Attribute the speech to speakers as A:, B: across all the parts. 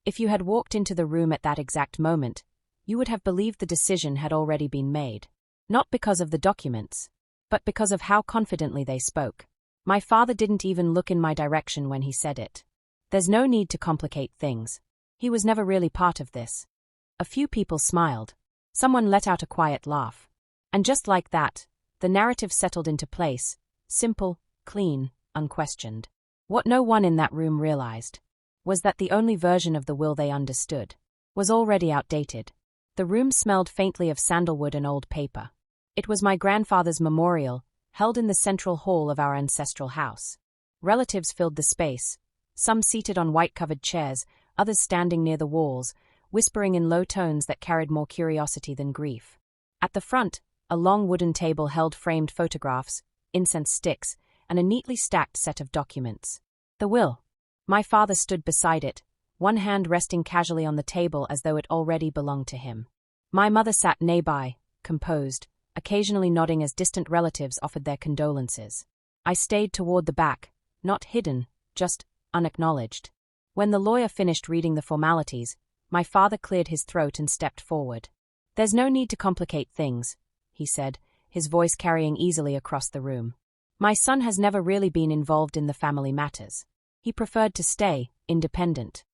A: If you had walked into the room at that exact moment, you would have believed the decision had already been made. Not because of the documents, but because of how confidently they spoke. My father didn't even look in my direction when he said it. There's no need to complicate things. He was never really part of this. A few people smiled. Someone let out a quiet laugh. And just like that, the narrative settled into place, simple, clean, unquestioned. What no one in that room realized was that the only version of the will they understood was already outdated. The room smelled faintly of sandalwood and old paper. It was my grandfather's memorial, held in the central hall of our ancestral house. Relatives filled the space, some seated on white-covered chairs, others standing near the walls, whispering in low tones that carried more curiosity than grief. At the front, a long wooden table held framed photographs, incense sticks, and a neatly stacked set of documents. The will. My father stood beside it, one hand resting casually on the table as though it already belonged to him. My mother sat nearby, composed, occasionally nodding as distant relatives offered their condolences. I stayed toward the back, not hidden, just unacknowledged. When the lawyer finished reading the formalities, my father cleared his throat and stepped forward. "There's no need to complicate things," he said, his voice carrying easily across the room. "My son has never really been involved in the family matters. He preferred to stay independent."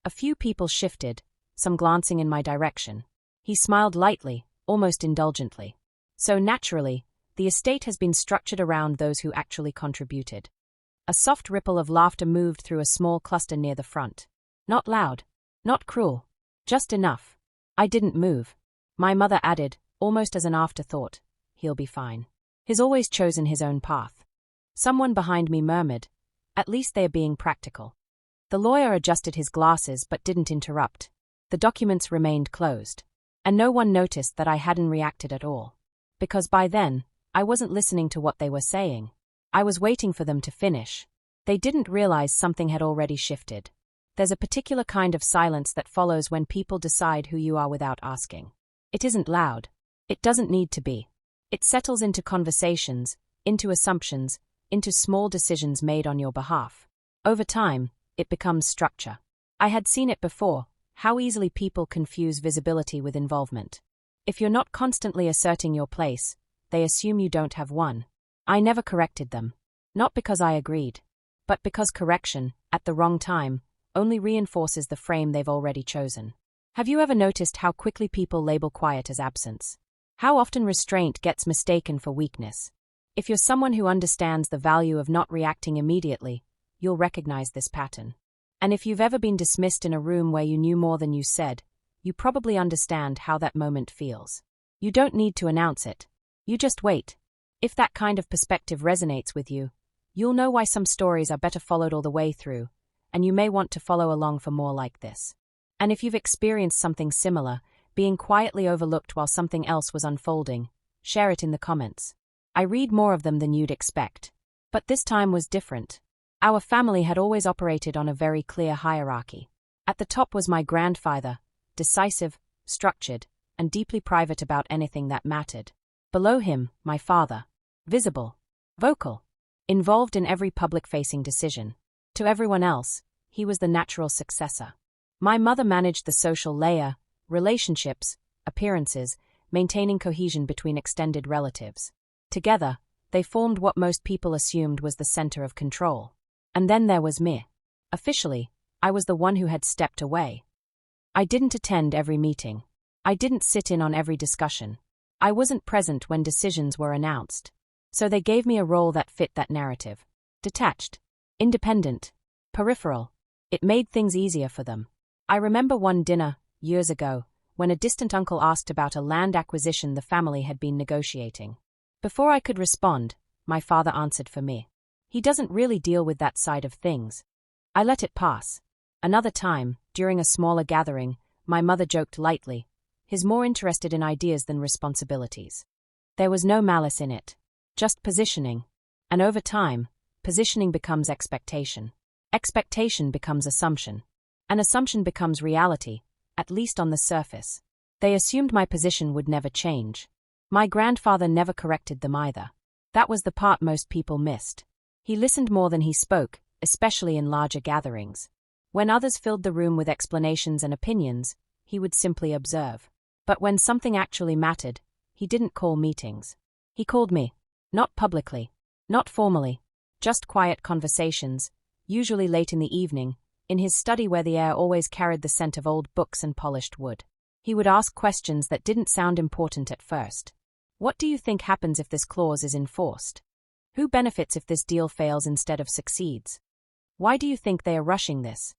A: A few people shifted, some glancing in my direction. He smiled lightly, almost indulgently. "So naturally, the estate has been structured around those who actually contributed." A soft ripple of laughter moved through a small cluster near the front. Not loud, not cruel, just enough. I didn't move. My mother added, almost as an afterthought, "He'll be fine. He's always chosen his own path." Someone behind me murmured, "At least they are being practical." The lawyer adjusted his glasses but didn't interrupt. The documents remained closed. And no one noticed that I hadn't reacted at all. Because by then, I wasn't listening to what they were saying. I was waiting for them to finish. They didn't realize something had already shifted. There's a particular kind of silence that follows when people decide who you are without asking. It isn't loud. It doesn't need to be. It settles into conversations, into assumptions, into small decisions made on your behalf. Over time, it becomes structure. I had seen it before, how easily people confuse visibility with involvement. If you're not constantly asserting your place, they assume you don't have one. I never corrected them. Not because I agreed, but because correction, at the wrong time, only reinforces the frame they've already chosen. Have you ever noticed how quickly people label quiet as absence? How often restraint gets mistaken for weakness? If you're someone who understands the value of not reacting immediately, you'll recognize this pattern. And if you've ever been dismissed in a room where you knew more than you said, you probably understand how that moment feels. You don't need to announce it. You just wait. If that kind of perspective resonates with you, you'll know why some stories are better followed all the way through, and you may want to follow along for more like this. And if you've experienced something similar, being quietly overlooked while something else was unfolding, share it in the comments. I read more of them than you'd expect. But this time was different. Our family had always operated on a very clear hierarchy. At the top was my grandfather, decisive, structured, and deeply private about anything that mattered. Below him, my father, visible, vocal, involved in every public-facing decision. To everyone else, he was the natural successor. My mother managed the social layer, relationships, appearances, maintaining cohesion between extended relatives. Together, they formed what most people assumed was the center of control. And then there was me. Officially, I was the one who had stepped away. I didn't attend every meeting. I didn't sit in on every discussion. I wasn't present when decisions were announced. So they gave me a role that fit that narrative. Detached, independent, peripheral. It made things easier for them. I remember one dinner, years ago, when a distant uncle asked about a land acquisition the family had been negotiating. Before I could respond, my father answered for me. He doesn't really deal with that side of things. I let it pass. Another time, during a smaller gathering, my mother joked lightly, "He's more interested in ideas than responsibilities." There was no malice in it. Just positioning. And over time, positioning becomes expectation. Expectation becomes assumption. And assumption becomes reality, at least on the surface. They assumed my position would never change. My grandfather never corrected them either. That was the part most people missed. He listened more than he spoke, especially in larger gatherings. When others filled the room with explanations and opinions, he would simply observe. But when something actually mattered, he didn't call meetings. He called me. Not publicly. Not formally. Just quiet conversations, usually late in the evening, in his study where the air always carried the scent of old books and polished wood. He would ask questions that didn't sound important at first. What do you think happens if this clause is enforced? Who benefits if this deal fails instead of succeeds? Why do you think they are rushing this?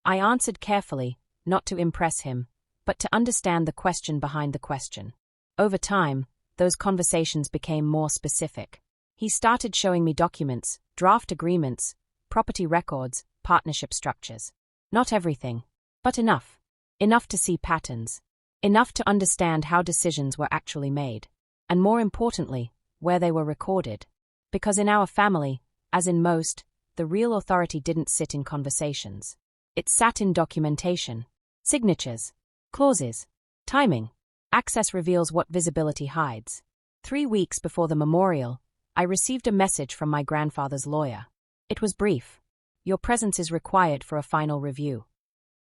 A: I answered carefully, not to impress him, but to understand the question behind the question. Over time, those conversations became more specific. He started showing me documents, draft agreements, property records, partnership structures. Not everything, but enough. Enough to see patterns. Enough to understand how decisions were actually made. And more importantly, where they were recorded. Because in our family, as in most, the real authority didn't sit in conversations. It sat in documentation. Signatures. Clauses. Timing. Access reveals what visibility hides. 3 weeks before the memorial, I received a message from my grandfather's lawyer. It was brief. Your presence is required for a final review.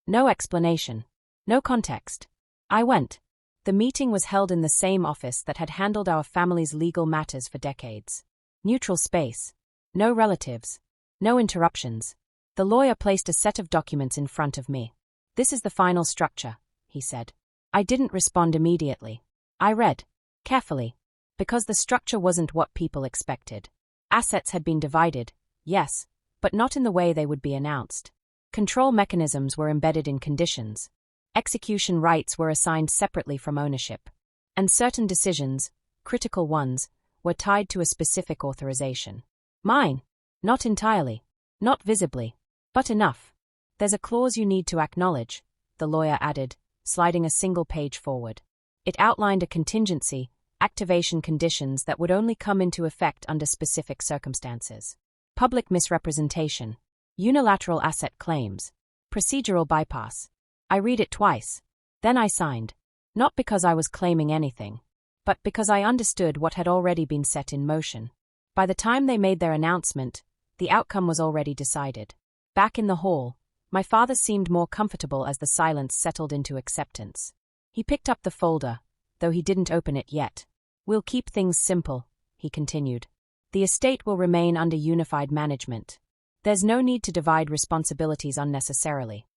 A: No explanation. No context. I went. The meeting was held in the same office that had handled our family's legal matters for decades. Neutral space. No relatives. No interruptions. The lawyer placed a set of documents in front of me. This is the final structure, he said. I didn't respond immediately. I read. Carefully. Because the structure wasn't what people expected. Assets had been divided, yes, but not in the way they would be announced. Control mechanisms were embedded in conditions. Execution rights were assigned separately from ownership. And certain decisions, critical ones, were tied to a specific authorization. Mine. Not entirely. Not visibly. But enough. There's a clause you need to acknowledge, the lawyer added, sliding a single page forward. It outlined a contingency, activation conditions that would only come into effect under specific circumstances. Public misrepresentation. Unilateral asset claims. Procedural bypass. I read it twice. Then I signed. Not because I was claiming anything, but because I understood what had already been set in motion. By the time they made their announcement, the outcome was already decided. Back in the hall, my father seemed more comfortable as the silence settled into acceptance. He picked up the folder, though he didn't open it yet. We'll keep things simple, he continued. The estate will remain under unified management. There's no need to divide responsibilities unnecessarily.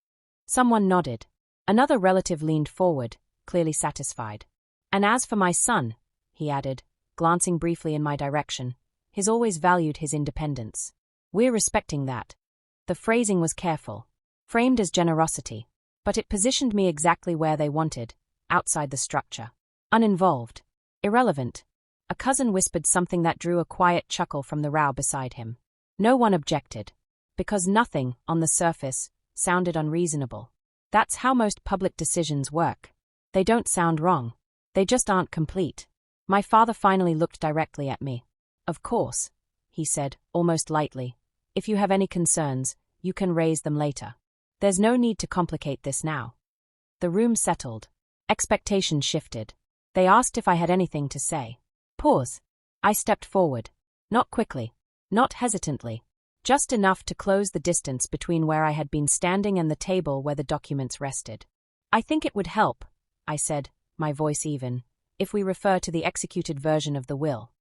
A: Someone nodded. Another relative leaned forward, clearly satisfied. And as for my son, he added, glancing briefly in my direction, he's always valued his independence. We're respecting that. The phrasing was careful, framed as generosity, but it positioned me exactly where they wanted, outside the structure. Uninvolved. Irrelevant. A cousin whispered something that drew a quiet chuckle from the row beside him. No one objected. Because nothing, on the surface, sounded unreasonable. That's how most public decisions work. They don't sound wrong. They just aren't complete. My father finally looked directly at me. Of course, he said, almost lightly. If you have any concerns, you can raise them later. There's no need to complicate this now. The room settled. Expectations shifted. They asked if I had anything to say. Pause. I stepped forward. Not quickly. Not hesitantly. Just enough to close the distance between where I had been standing and the table where the documents rested. I think it would help, I said, my voice even, if we refer to the executed version of the will.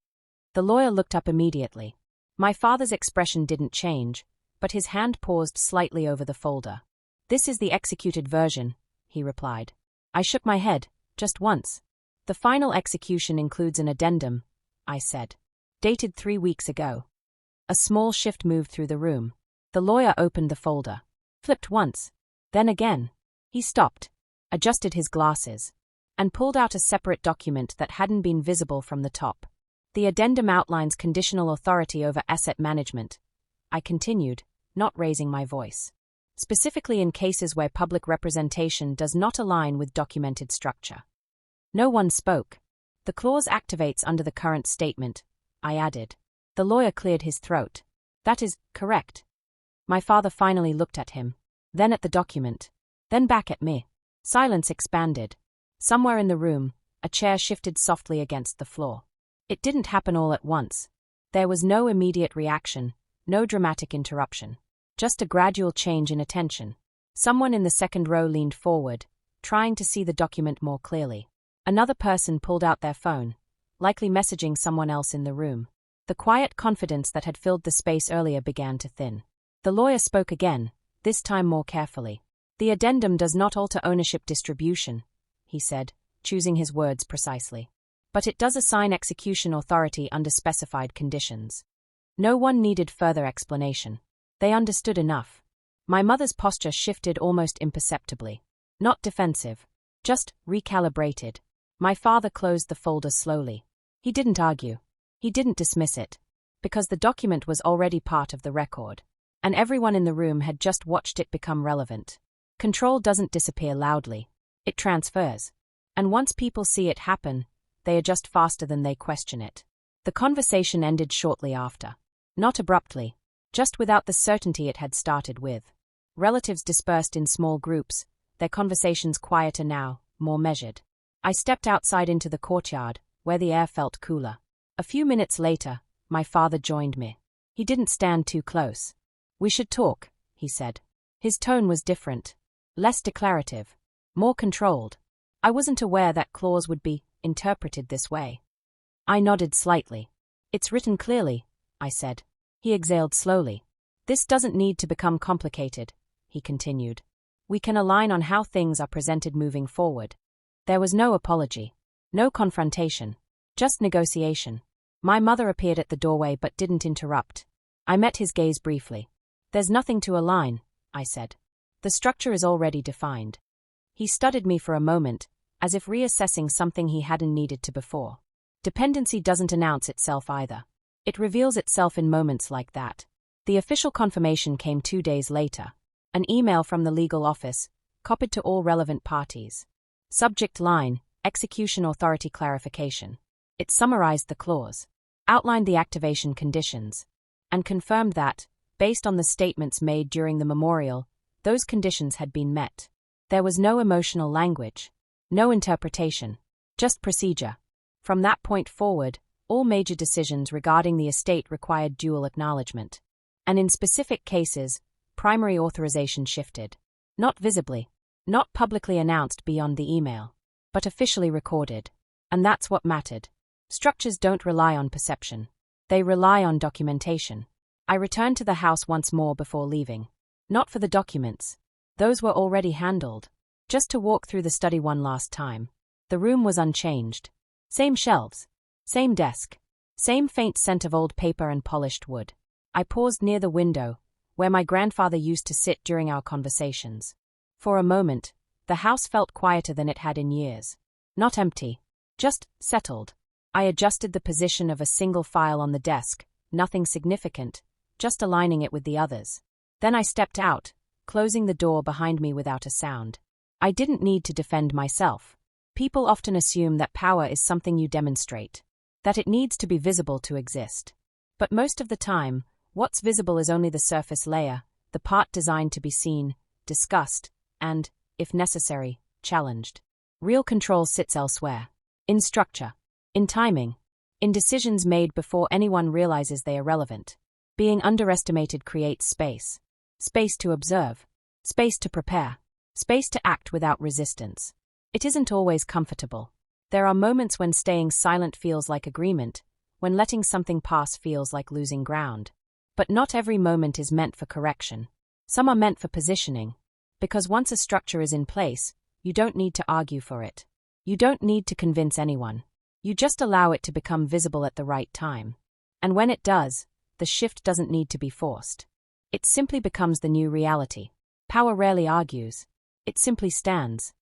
A: The lawyer looked up immediately. My father's expression didn't change, but his hand paused slightly over the folder. This is the executed version, he replied. I shook my head, just once. The final execution includes an addendum, I said. Dated 3 weeks ago. A small shift moved through the room. The lawyer opened the folder. Flipped once. Then again. He stopped, adjusted his glasses, and pulled out a separate document that hadn't been visible from the top. The addendum outlines conditional authority over asset management. I continued, not raising my voice. Specifically in cases where public representation does not align with documented structure. No one spoke. The clause activates under the current statement, I added. The lawyer cleared his throat. That is correct. My father finally looked at him, then at the document, then back at me. Silence expanded. Somewhere in the room, a chair shifted softly against the floor. It didn't happen all at once. There was no immediate reaction, no dramatic interruption. Just a gradual change in attention. Someone in the second row leaned forward, trying to see the document more clearly. Another person pulled out their phone, likely messaging someone else in the room. The quiet confidence that had filled the space earlier began to thin. The lawyer spoke again, this time more carefully. "The addendum does not alter ownership distribution," he said, choosing his words precisely. "But it does assign execution authority under specified conditions." No one needed further explanation. They understood enough. My mother's posture shifted almost imperceptibly. Not defensive, just recalibrated. My father closed the folder slowly. He didn't argue. He didn't dismiss it. Because the document was already part of the record. And everyone in the room had just watched it become relevant. Control doesn't disappear loudly. It transfers. And once people see it happen, they adjust faster than they question it. The conversation ended shortly after. Not abruptly, just without the certainty it had started with. Relatives dispersed in small groups, their conversations quieter now, more measured. I stepped outside into the courtyard, where the air felt cooler. A few minutes later, my father joined me. He didn't stand too close. "We should talk," he said. His tone was different. Less declarative. More controlled. I wasn't aware that clause would be interpreted this way. I nodded slightly. "It's written clearly," I said. He exhaled slowly. "This doesn't need to become complicated," he continued. "We can align on how things are presented moving forward." There was no apology. No confrontation. Just negotiation. My mother appeared at the doorway but didn't interrupt. I met his gaze briefly. "There's nothing to align," I said. "The structure is already defined." He studied me for a moment, as if reassessing something he hadn't needed to before. Dependency doesn't announce itself either. It reveals itself in moments like that. The official confirmation came 2 days later. An email from the legal office, copied to all relevant parties. Subject line, Execution Authority Clarification. It summarized the clause, outlined the activation conditions, and confirmed that, based on the statements made during the memorial, those conditions had been met. There was no emotional language, no interpretation, just procedure. From that point forward, all major decisions regarding the estate required dual acknowledgement. And in specific cases, primary authorization shifted. Not visibly, not publicly announced beyond the email, but officially recorded. And that's what mattered. Structures don't rely on perception. They rely on documentation. I returned to the house once more before leaving. Not for the documents. Those were already handled. Just to walk through the study one last time. The room was unchanged. Same shelves. Same desk. Same faint scent of old paper and polished wood. I paused near the window, where my grandfather used to sit during our conversations. For a moment, the house felt quieter than it had in years. Not empty. Just settled. I adjusted the position of a single file on the desk, nothing significant, just aligning it with the others. Then I stepped out, closing the door behind me without a sound. I didn't need to defend myself. People often assume that power is something you demonstrate, that it needs to be visible to exist. But most of the time, what's visible is only the surface layer, the part designed to be seen, discussed, and, if necessary, challenged. Real control sits elsewhere. In structure. In timing. In decisions made before anyone realizes they are relevant. Being underestimated creates space. Space to observe. Space to prepare. Space to act without resistance. It isn't always comfortable. There are moments when staying silent feels like agreement, when letting something pass feels like losing ground. But not every moment is meant for correction. Some are meant for positioning. Because once a structure is in place, you don't need to argue for it. You don't need to convince anyone. You just allow it to become visible at the right time. And when it does, the shift doesn't need to be forced. It simply becomes the new reality. Power rarely argues. It simply stands.